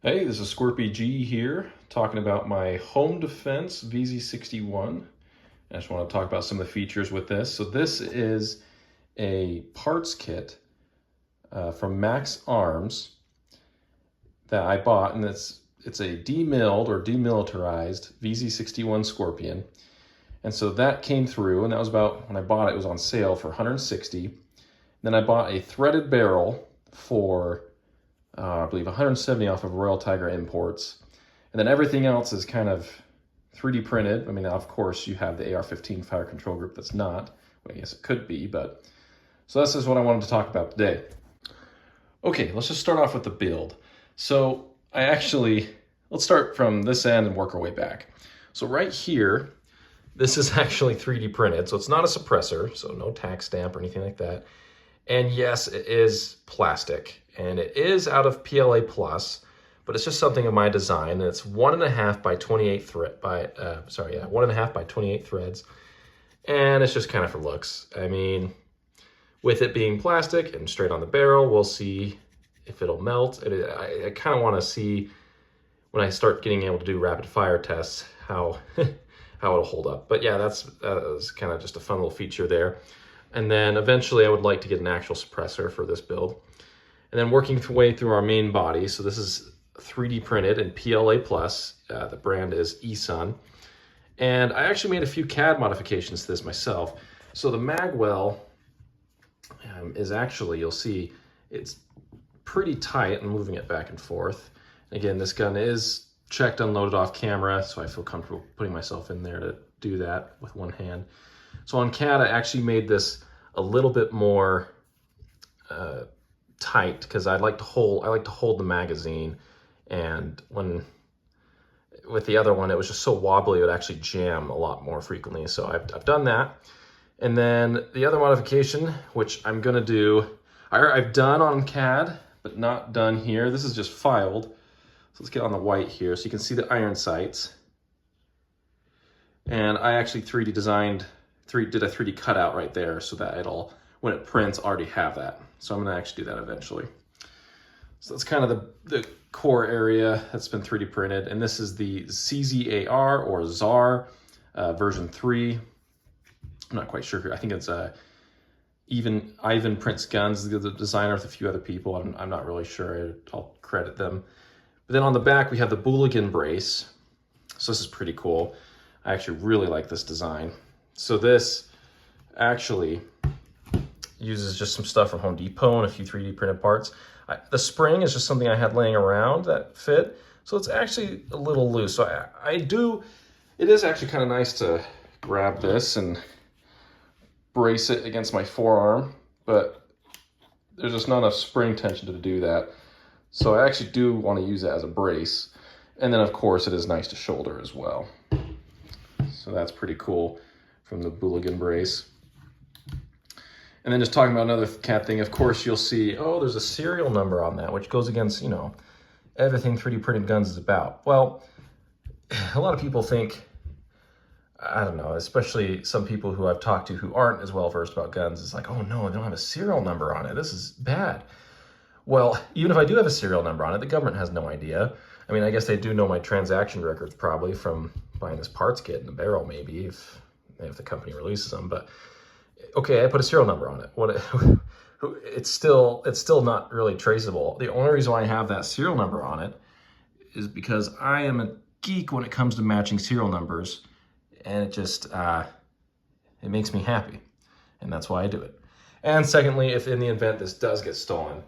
Hey, this is Skorpion G here, talking about my home defense vz61. I just want to talk about some of the features with this. So this is a parts kit from Max Arms that I bought, and it's a demilled or demilitarized vz61 Skorpion. And so that came through, and that was about, when I bought it, it was on sale for $160. Then I bought a threaded barrel for I believe 170 off of Royal Tiger Imports. And then everything else is kind of 3D printed. I mean, of course, you have the AR-15 fire control group that's not. Well, I guess it could be, but... So this is what I wanted to talk about today. Okay, let's just start off with the build. So let's start from this end and work our way back. So right here, this is actually 3D printed. So it's not a suppressor, so no tax stamp or anything like that. And yes, it is plastic, and it is out of PLA+, but it's just something of my design, and it's 1.5 by 28 1.5 by 28 threads, and it's just kind of for looks. I mean, with it being plastic and straight on the barrel, we'll see if it'll melt. I kind of want to see, when I start getting able to do rapid fire tests, how it'll hold up. But yeah, that was kind of just a fun little feature there. And then eventually I would like to get an actual suppressor for this build. And then working the way through our main body. So this is 3D printed in PLA+. The brand is eSun. And I actually made a few CAD modifications to this myself. So the magwell is actually, you'll see, it's pretty tight. I'm moving it back and forth. Again, this gun is checked, unloaded off camera, so I feel comfortable putting myself in there to do that with one hand. So on CAD, I actually made this a little bit more tight, because I like to hold the magazine, and with the other one, it was just so wobbly, it would actually jam a lot more frequently. So I've done that. And then the other modification, which I'm gonna do, I've done on CAD, but not done here. This is just filed. So let's get on the white here, so you can see the iron sights. And I actually did a 3D cutout right there, so that it'll, when it prints, already have that. So I'm gonna actually do that eventually. So that's kind of the core area that's been 3D printed. And this is the CZAR or CZAR version 3. I'm not quite sure. I think it's Ivan Prints Guns, the designer, with a few other people. I'm not really sure. I'll credit them. But then on the back, we have the booligan brace. So this is pretty cool. I actually really like this design. So this actually uses just some stuff from Home Depot and a few 3D printed parts. The spring is just something I had laying around that fit. So it's actually a little loose. So it is actually kind of nice to grab this and brace it against my forearm, but there's just not enough spring tension to do that. So I actually do want to use it as a brace. And then of course it is nice to shoulder as well. So that's pretty cool from the booligan brace. And then just talking about another CAD thing, of course you'll see, oh, there's a serial number on that, which goes against, you know, everything 3D printed guns is about. Well, a lot of people think, I don't know, especially some people who I've talked to who aren't as well versed about guns, it's like, oh no, they don't have a serial number on it. This is bad. Well, even if I do have a serial number on it, the government has no idea. I mean, I guess they do know my transaction records probably from buying this parts kit in the barrel, maybe, if the company releases them. But okay, I put a serial number on it. It's still not really traceable. The only reason why I have that serial number on it is because I am a geek when it comes to matching serial numbers, and it just it makes me happy, and that's why I do it. And secondly, if in the event this does get stolen,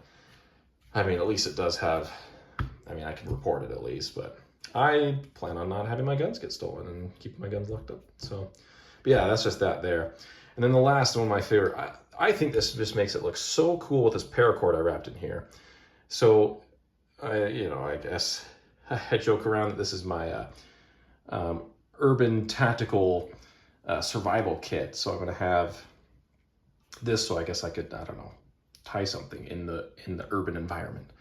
I mean, at least it does have, I mean, I can report it at least, but I plan on not having my guns get stolen and keeping my guns locked up. So, but yeah, that's just that there. And then the last one, my favorite, I think this just makes it look so cool with this paracord I wrapped in here. So, I guess I joke around that this is my urban tactical survival kit. So I'm gonna have this, so I guess I could, I don't know, tie something in the urban environment.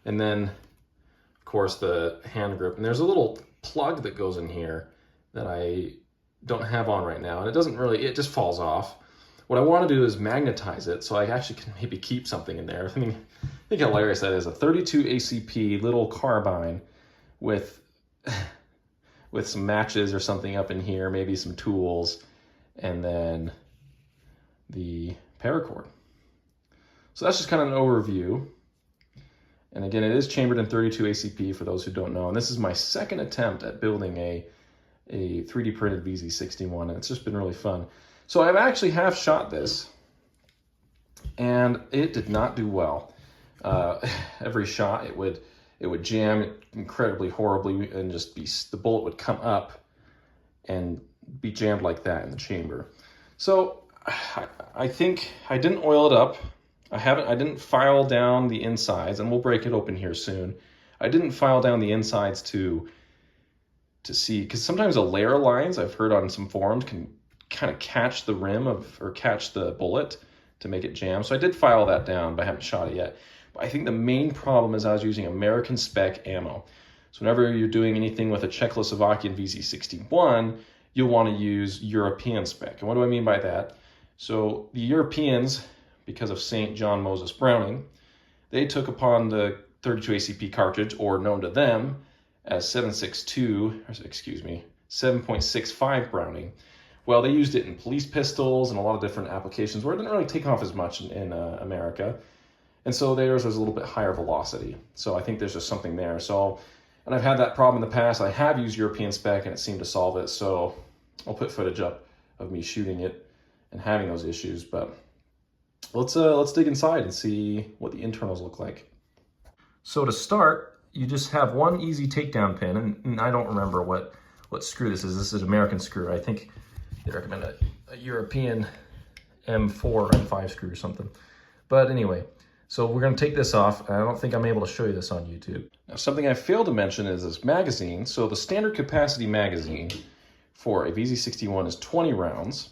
And then of course the hand grip, and there's a little plug that goes in here that I don't have on right now, and it just falls off. What I want to do is magnetize it so I actually can maybe keep something in there. I think how hilarious that is. A 32 ACP little carbine with some matches or something up in here, maybe some tools, and then the paracord. So that's just kind of an overview. And again, it is chambered in 32 ACP for those who don't know. And this is my second attempt at building a 3D printed vz61, and it's just been really fun. So I actually have shot this, and it did not do well. Every shot, it would jam incredibly horribly, and just the bullet would come up and be jammed like that in the chamber. So I think I didn't oil it up. I didn't file down the insides, and we'll break it open here soon. I didn't file down the insides to see, because sometimes the layer lines, I've heard on some forums, can kind of catch the rim or catch the bullet to make it jam. So I did file that down, but I haven't shot it yet. But I think the main problem is I was using American spec ammo. So whenever you're doing anything with a Czechoslovakian vz61, you'll want to use European spec. And what do I mean by that? So the Europeans, because of St. John Moses Browning, they took upon the 32 ACP cartridge, or known to them as 7.65 Browning. Well, they used it in police pistols and a lot of different applications where it didn't really take off as much in America. And so theirs was a little bit higher velocity. So I think there's just something there. So, and I've had that problem in the past. I have used European spec and it seemed to solve it. So I'll put footage up of me shooting it and having those issues. But let's dig inside and see what the internals look like. So to start, you just have one easy takedown pin, and I don't remember what screw this is. This is an American screw. I think they recommend a European M4 or M5 screw or something. But anyway, so we're going to take this off. I don't think I'm able to show you this on YouTube. Now, something I failed to mention is this magazine. So the standard capacity magazine for a vz61 is 20 rounds.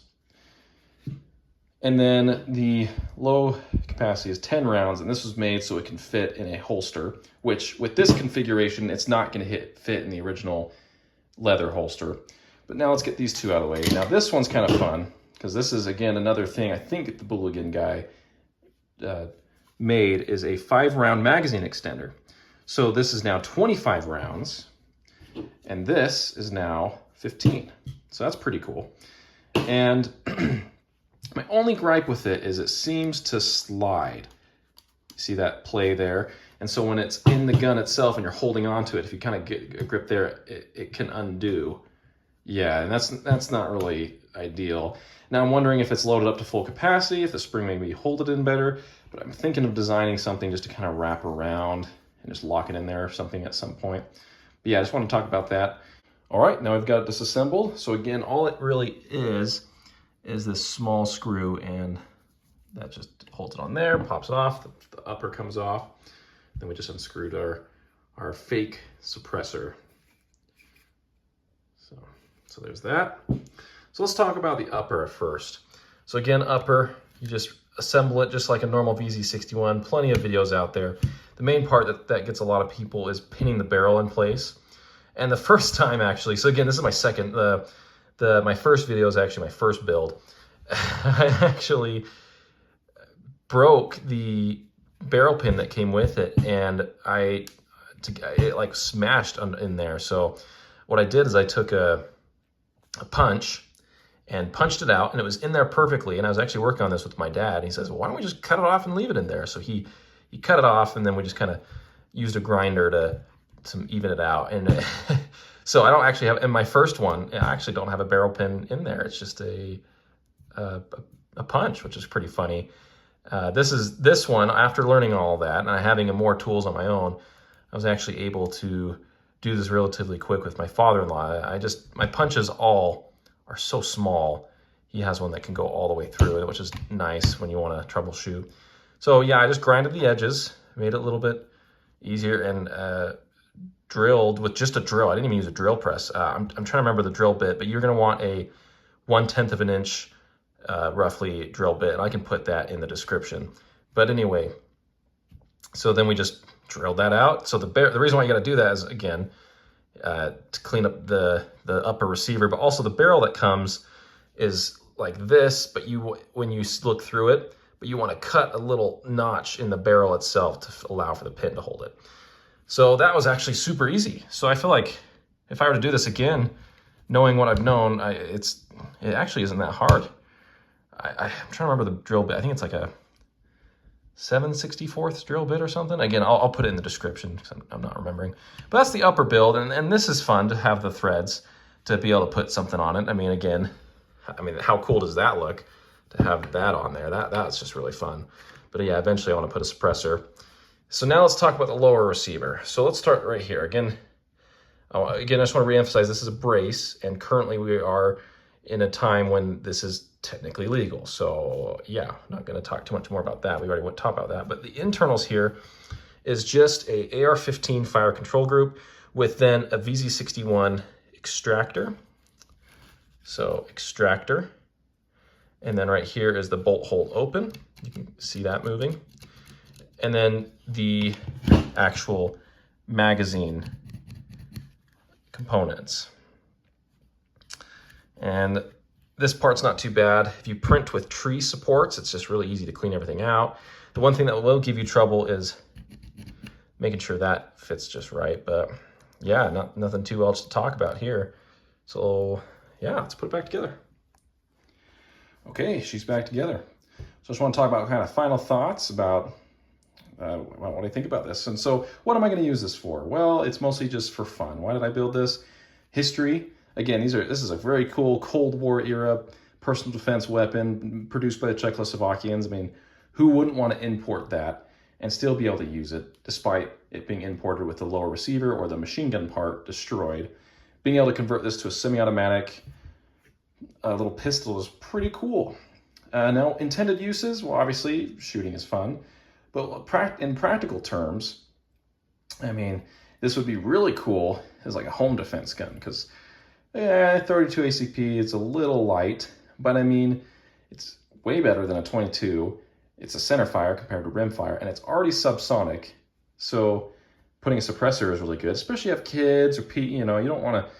And then the low capacity is 10 rounds, and this was made so it can fit in a holster, which with this configuration, it's not going to fit in the original leather holster. But now let's get these two out of the way. Now this one's kind of fun, because this is, again, another thing I think the booligan guy made, is a 5-round magazine extender. So this is now 25 rounds, and this is now 15. So that's pretty cool. And my only gripe with it is it seems to slide. See that play there? And so when it's in the gun itself and you're holding onto it, if you kind of get a grip there, it can undo. Yeah, and that's not really ideal. Now I'm wondering if it's loaded up to full capacity, if the spring maybe hold it in better, but I'm thinking of designing something just to kind of wrap around and just lock it in there or something at some point. But yeah, I just want to talk about that. All right, now I've got it disassembled. So again, all it really is this small screw, and that just holds it on there, pops it off, the upper comes off. Then we just unscrewed our fake suppressor. So there's that. So let's talk about the upper first. So again, upper, you just assemble it just like a normal vz61. Plenty of videos out there. The main part that gets a lot of people is pinning the barrel in place. And the first time, actually, so again, this is my second, my first video is actually my first build. I actually broke the barrel pin that came with it, and it like smashed in there. So what I did is I took a punch and punched it out, and it was in there perfectly. And I was actually working on this with my dad, and he says, well, why don't we just cut it off and leave it in there? So he cut it off, and then we just kind of used a grinder to even it out. And so I don't actually have, in my first one, I actually don't have a barrel pin in there. It's just a punch, which is pretty funny. This one, after learning all that and having more tools on my own, I was actually able to do this relatively quick with my father-in-law. My punches all are so small. He has one that can go all the way through it, which is nice when you want to troubleshoot. So yeah, I just grinded the edges, made it a little bit easier, and drilled with just a drill. I didn't even use a drill press. I'm trying to remember the drill bit, but you're going to want a 1/10 of an inch roughly drill bit, and I can put that in the description. But anyway, so then we just drilled that out. So the reason why you got to do that is, again, to clean up the upper receiver, but also the barrel that comes is like this, but when you look through it, but you want to cut a little notch in the barrel itself to allow for the pin to hold it. So that was actually super easy. So I feel like if I were to do this again, knowing what I've known, it actually isn't that hard. I'm trying to remember the drill bit. I think it's like a 7/64 drill bit or something. Again, I'll put it in the description because I'm not remembering. But that's the upper build, and this is fun to have the threads to be able to put something on it. I mean, again, how cool does that look to have that on there? That's just really fun. But yeah, eventually I want to put a suppressor. So now let's talk about the lower receiver. So let's start right here. Again, I just want to reemphasize this is a brace, and currently we are in a time when this is technically legal. So yeah, I'm not going to talk too much more about that. We already talked about that. But the internals here is just a AR-15 fire control group with then a vz61 extractor. So extractor. And then right here is the bolt hold open. You can see that moving. And then the actual magazine components. And this part's not too bad. If you print with tree supports, it's just really easy to clean everything out. The one thing that will give you trouble is making sure that fits just right. But yeah, nothing too else to talk about here. So yeah, let's put it back together. Okay, she's back together. So I just want to talk about kind of final thoughts about what I think about this. And so what am I going to use this for? Well, it's mostly just for fun. Why did I build this? History. Again, this is a very cool Cold War era personal defense weapon produced by the Czechoslovakians. I mean, who wouldn't want to import that and still be able to use it despite it being imported with the lower receiver or the machine gun part destroyed? Being able to convert this to a semi-automatic little pistol is pretty cool. Now, intended uses, well, obviously shooting is fun, but in practical terms, I mean, this would be really cool as like a home defense gun because 32 ACP, it's a little light, but I mean, it's way better than a 22. It's a center fire compared to rim fire, and it's already subsonic. So putting a suppressor is really good, especially if you have kids or, you don't want to,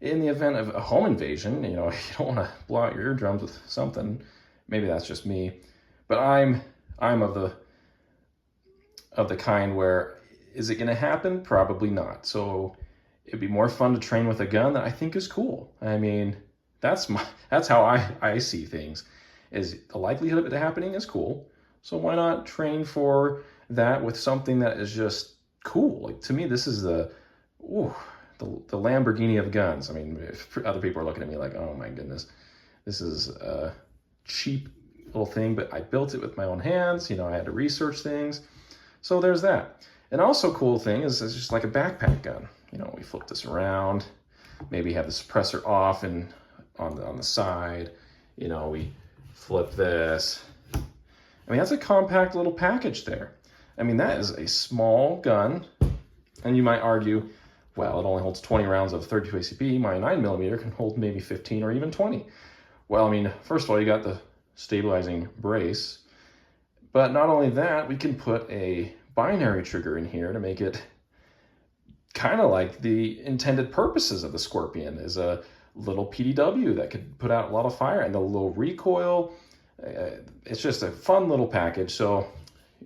in the event of a home invasion, you don't want to blow out your eardrums with something. Maybe that's just me, but I'm of the kind where, is it going to happen? Probably not. So it'd be more fun to train with a gun that I think is cool. I mean, that's how I see things, is the likelihood of it happening is cool. So why not train for that with something that is just cool? Like, to me, this is the Lamborghini of guns. I mean, if other people are looking at me like, oh my goodness, this is a cheap little thing, but I built it with my own hands. I had to research things. So there's that. And also cool thing is it's just like a backpack gun. We flip this around, maybe have the suppressor off and on the side. We flip this. I mean, that's a compact little package there. I mean, that is a small gun. And you might argue, well, it only holds 20 rounds of 32 ACP. My 9mm can hold maybe 15 or even 20. Well, I mean, first of all, you got the stabilizing brace. But not only that, we can put a binary trigger in here to make it kind of like the intended purposes of the Skorpion, is a little PDW that could put out a lot of fire and a little recoil. It's just a fun little package. So,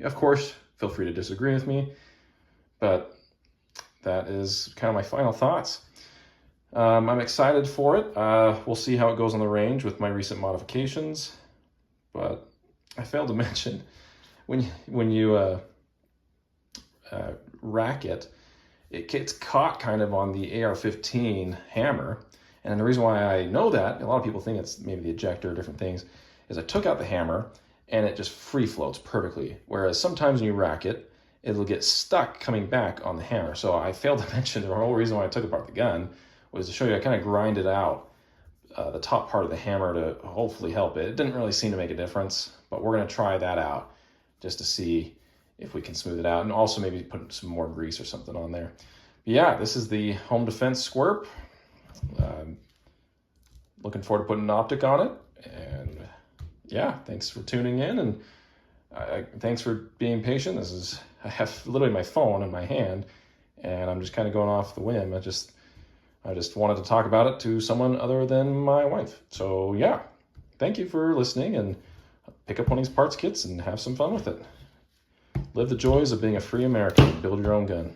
of course, feel free to disagree with me, but that is kind of my final thoughts. I'm excited for it. We'll see how it goes on the range with my recent modifications, but I failed to mention, when you rack it, it gets caught kind of on the AR-15 hammer. And the reason why I know that, a lot of people think it's maybe the ejector or different things, is I took out the hammer and it just free floats perfectly. Whereas sometimes when you rack it, it'll get stuck coming back on the hammer. So I failed to mention the whole reason why I took apart the gun was to show you I kind of grinded out the top part of the hammer to hopefully help it. It didn't really seem to make a difference, but we're going to try that out just to see if we can smooth it out, and also maybe put some more grease or something on there. But yeah, this is the home defense Skwerp. Looking forward to putting an optic on it, and yeah, thanks for tuning in, and thanks for being patient. I have literally my phone in my hand, and I'm just kind of going off the whim. I just wanted to talk about it to someone other than my wife. So yeah, thank you for listening, and pick up one of these parts kits and have some fun with it. Live the joys of being a free American. Build your own gun.